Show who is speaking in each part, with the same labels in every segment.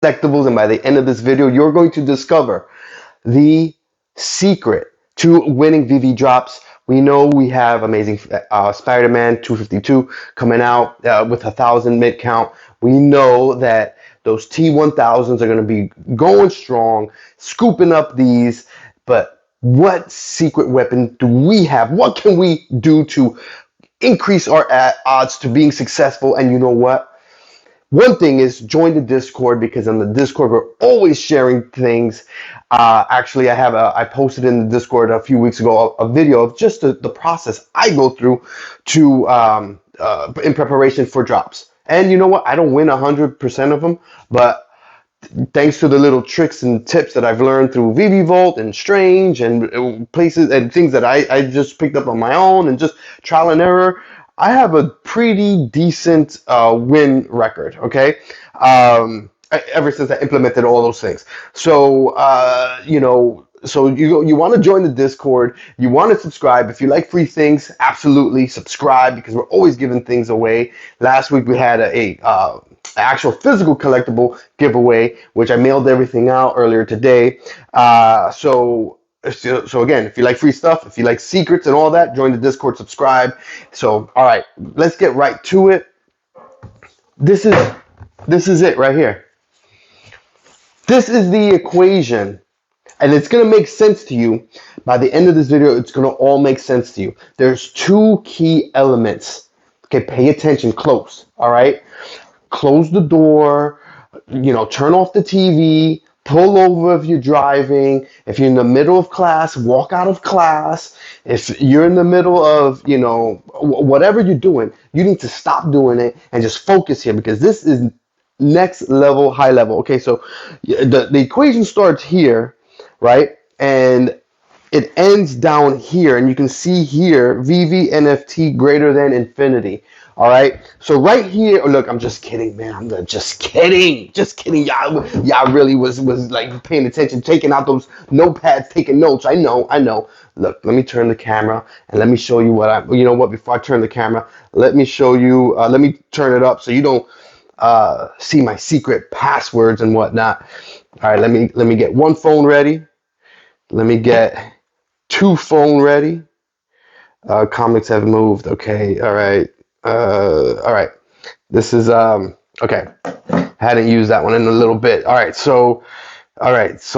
Speaker 1: collectibles, and by the end of this video, you're going to discover the secret to winning VV drops. We know we have amazing Spider-Man 252 coming out with 1,000 mid count. We know that those T1000s are going to be going strong, scooping up these. But what secret weapon do we have? What can we do to increase our odds to being successful? And you know what? One thing is join the Discord, because on the Discord we're always sharing things. Actually, I posted in the Discord a few weeks ago a video of just the process I go through to in preparation for drops. And you know what? I don't win 100% of them, but thanks to the little tricks and tips that I've learned through VV Vault and Strange and places and things that I just picked up on my own and just trial and error, I have a pretty decent win record, okay? Ever since I implemented all those things. So, so you want to join the Discord, you want to subscribe. If you like free things, absolutely subscribe, because we're always giving things away. Last week we had a actual physical collectible giveaway, which I mailed everything out earlier today. So again, if you like free stuff, if you like secrets and all that, join the Discord, subscribe. So, all right, let's get right to it. This is it right here. This is the equation, and it's going to make sense to you. By the end of this video, it's going to all make sense to you. There's two key elements. Okay, pay attention close, all right? Close the door, turn off the TV, pull over if you're driving. If you're in the middle of class, walk out of class. If you're in the middle of, whatever you're doing, you need to stop doing it and just focus here, because this is next level, high level. Okay, so the equation starts here, right? And it ends down here, and you can see here, VV NFT greater than infinity. All right, so right here, look, I'm just kidding, man. I'm just kidding. Y'all really was like paying attention, taking out those notepads, taking notes. I know. Look, let me turn the camera and let me show you what before I turn the camera, let me show you, let me turn it up so you don't see my secret passwords and whatnot. All right, let me get one phone ready. Let me get two phone ready. Comics have moved. Okay, all right. All right. This is okay. Hadn't used that one in a little bit. All right, so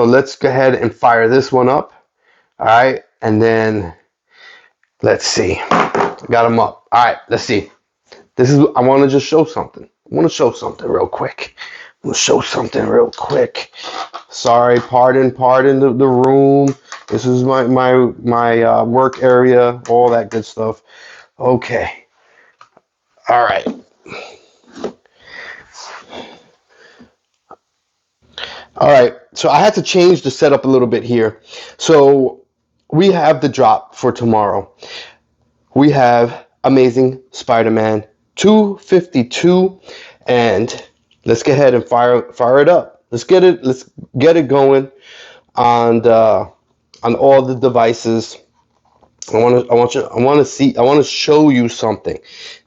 Speaker 1: let's go ahead and fire this one up. All right, and then let's see. Got them up. All right, let's see. I want to just show something. I want to show something real quick. Sorry, pardon the room. This is my work area, all that good stuff. Okay. All right. All right. So I had to change the setup a little bit here. So we have the drop for tomorrow. We have Amazing Spider-Man 252, and let's go ahead and fire it up. Let's get it going on all the devices. I want to show you something.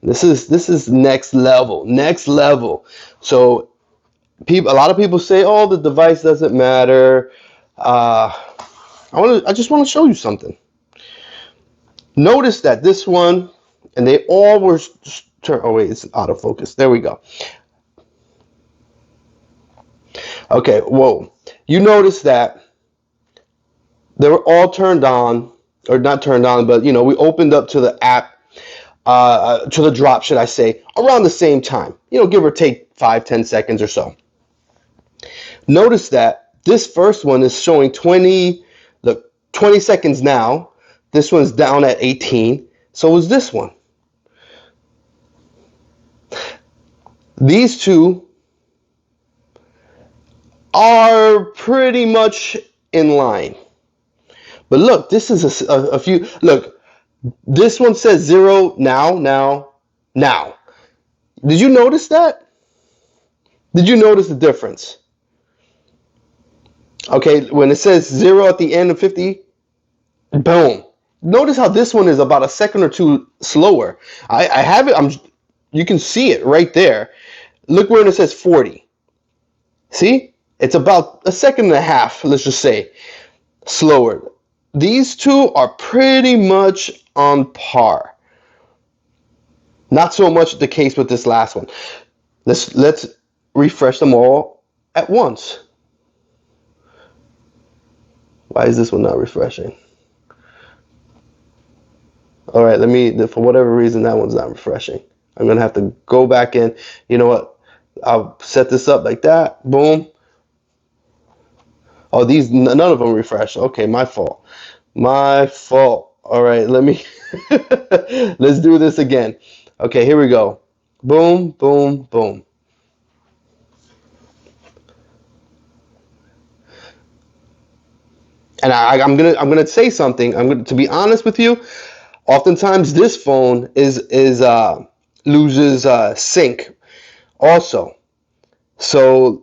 Speaker 1: This is next level. So a lot of people say, "Oh, the device doesn't matter." I just want to show you something. Notice that this one, and they all were oh wait, it's out of focus. There we go. Okay, whoa. You notice that they were all turned on. Or not turned on, but we opened up to the app, to the drop, should I say, around the same time. Give or take 5-10 seconds or so. Notice that this first one is showing 20 seconds now. This one's down at 18. So is this one. These two are pretty much in line. But look, this is a few. Look, this one says 0 now. Did you notice that? Did you notice the difference? Okay, when it says 0 at the end of 50, boom. Notice how this one is about a second or two slower. I have it. You can see it right there. Look where it says 40. See? It's about a second and a half, let's just say, slower. These two are pretty much on par. Not so much the case with this last one. Let's refresh them all at once. Why is this one not refreshing? All right, for whatever reason, that one's not refreshing. I'm going to have to go back in. You know what? I'll set this up like that. Boom. Oh, none of them refresh. Okay, my fault. My fault. All right, let's do this again. Okay, here we go. Boom, boom, boom. And I'm gonna say something. To be honest with you. Oftentimes, this phone loses sync also. So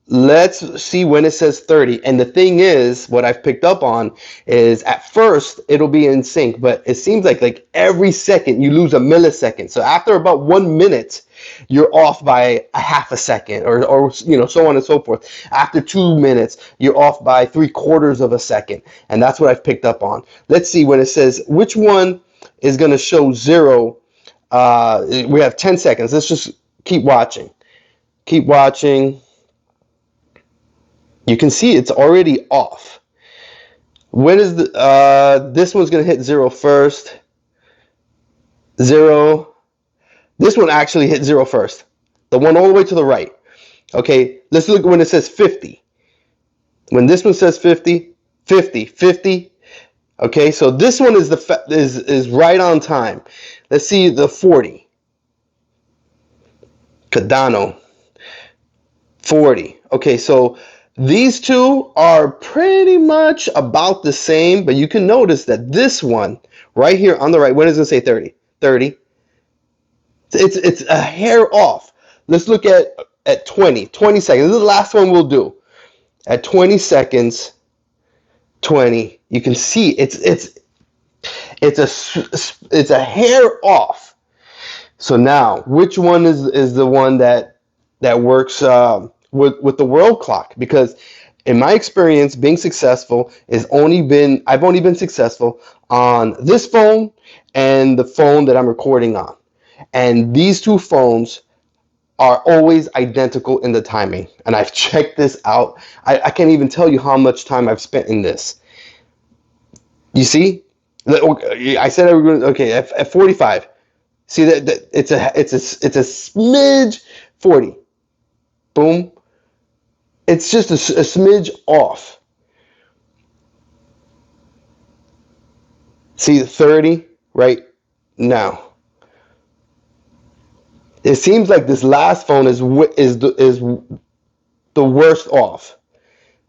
Speaker 1: let's see when it says 30. And the thing is, what I've picked up on is at first it'll be in sync, but it seems like every second you lose a millisecond. So after about 1 minute, you're off by a half a second, or so on and so forth. After 2 minutes, you're off by 3/4 of a second, and that's what I've picked up on. Let's see when it says which one is going to show zero. We have 10 seconds. Let's just keep watching. Keep watching. You can see it's already off. When is this one's going to hit zero first? Zero. This one actually hit zero first. The one all the way to the right. Okay, let's look when it says 50. When this one says 50, 50, 50. Okay, so this one is right on time. Let's see the 40. Cardano. 40. Okay, so these two are pretty much about the same, but you can notice that this one right here on the right, when does it say 30? 30. It's a hair off. Let's look at 20 seconds. This is the last one we'll do. At 20 seconds, 20. You can see it's a hair off. So now, which one is the one that works with the world clock? Because in my experience, being successful I've only been successful on this phone and the phone that I'm recording on. And these two phones are always identical in the timing. And I've checked this out. I can't even tell you how much time I've spent in this. You see? I said I was going to, okay, at 45. See that it's a smidge 40. Boom. It's just a smidge off. See 30 right now. It seems like this last phone is the worst off.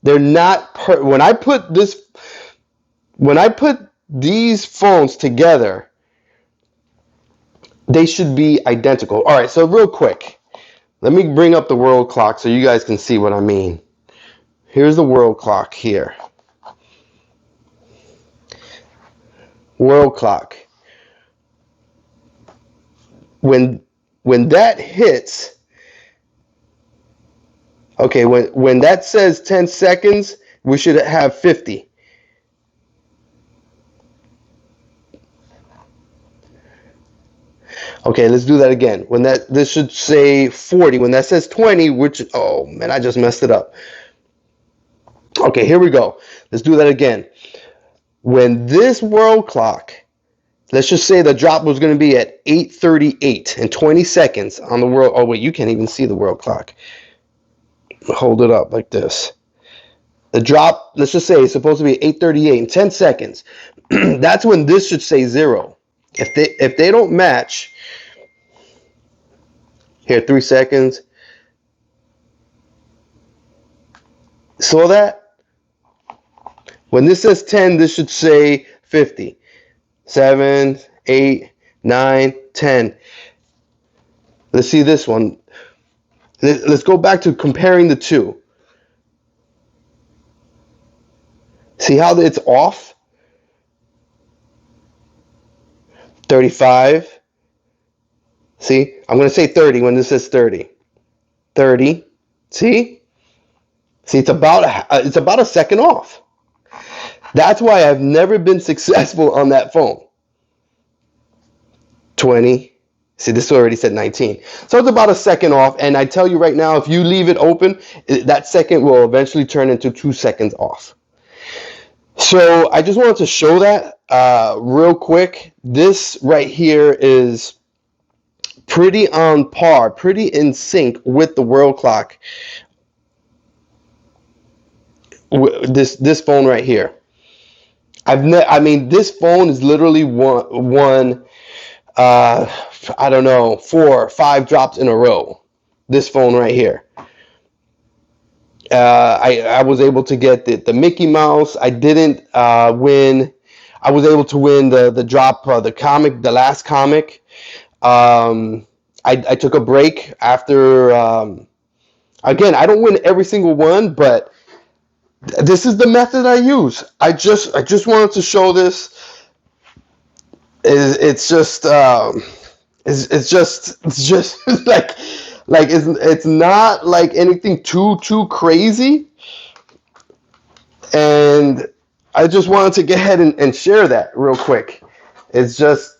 Speaker 1: They're not when I put these phones together, they should be identical. All right, so real quick, let me bring up the world clock so you guys can see what I mean. Here's the world clock here. World clock. When that hits, okay, when that says 10 seconds, we should have 50. Okay, let's do that again. This should say 40. When that says 20, oh man, I just messed it up. Okay, here we go. Let's do that again. When this world clock, let's just say the drop was going to be at 8:38 in 20 seconds on the world. Oh wait, you can't even see the world clock. Hold it up like this. The drop, let's just say it's supposed to be 8:38 in 10 seconds. That's when this should say 0. If they don't match, here 3 seconds. Saw that? When this says 10, this should say 50. 7, 8, 9, 10. Let's see this one. Let's go back to comparing the two. See how it's off? 35. See? I'm going to say 30 when this says 30. 30. See? See, it's about a second off. That's why I've never been successful on that phone. 20. See, this already said 19. So it's about a second off. And I tell you right now, if you leave it open, that second will eventually turn into 2 seconds off. So I just wanted to show that real quick. This right here is pretty on par, pretty in sync with the world clock. This phone right here. I mean, this phone is literally one I don't know, 4 or 5 drops in a row. This phone right here. I was able to get the Mickey Mouse. I didn't win. I was able to win the drop, the last comic. I took a break after. Again, I don't win every single one, but this is the method I use. I just wanted to show this. It's just it's just like it's not like anything too crazy, and I just wanted to get ahead and share that real quick. It's just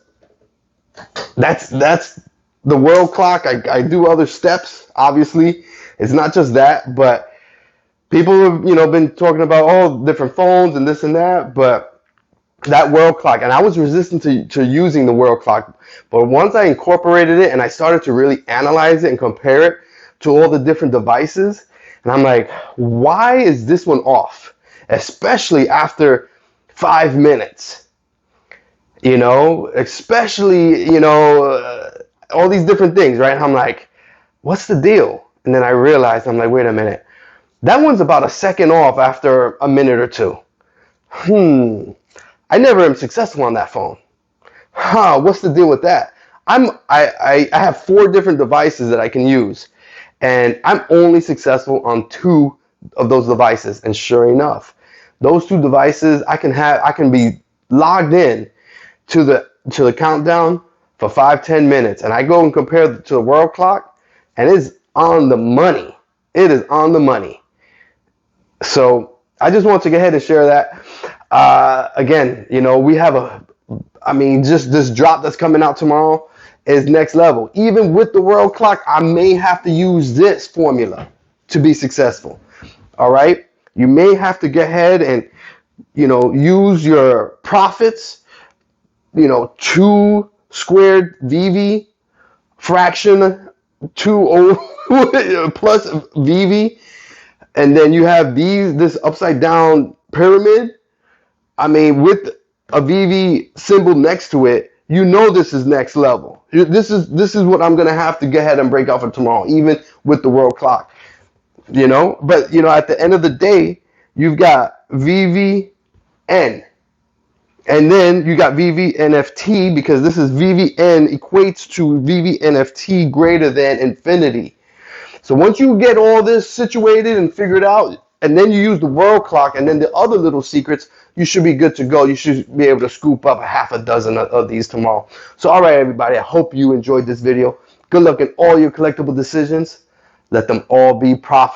Speaker 1: that's the world clock. I do other steps, obviously. It's not just that, but people have been talking about all different phones and this and that, but that world clock, and I was resistant to using the world clock, but once I incorporated it and I started to really analyze it and compare it to all the different devices, and I'm like, why is this one off? Especially after 5 minutes, especially, all these different things, right? I'm like, what's the deal? And then I realized, I'm like, wait a minute. That one's about a second off after a minute or two. I never am successful on that phone. What's the deal with that? I have 4 different devices that I can use, and I'm only successful on 2 of those devices. And sure enough, those 2 devices I can be logged in to the countdown for 5-10 minutes, and I go and compare it to the world clock, and it's on the money. It is on the money. So I just want to go ahead and share that. Again, we have just this drop that's coming out tomorrow is next level. Even with the world clock, I may have to use this formula to be successful. All right. You may have to get ahead and, use your profits, 2 squared VV fraction 2 plus VV. And then you have this upside down pyramid. I mean, with a VV symbol next to it, this is next level. This is what I'm gonna have to go ahead and break out for tomorrow, even with the world clock. But at the end of the day, you've got VVN, and then you got VVNFT, because this is VVN equates to VVNFT greater than infinity. So once you get all this situated and figured out, and then you use the world clock and then the other little secrets, you should be good to go. You should be able to scoop up 6 of these tomorrow. So all right, everybody, I hope you enjoyed this video. Good luck in all your collectible decisions. Let them all be profitable.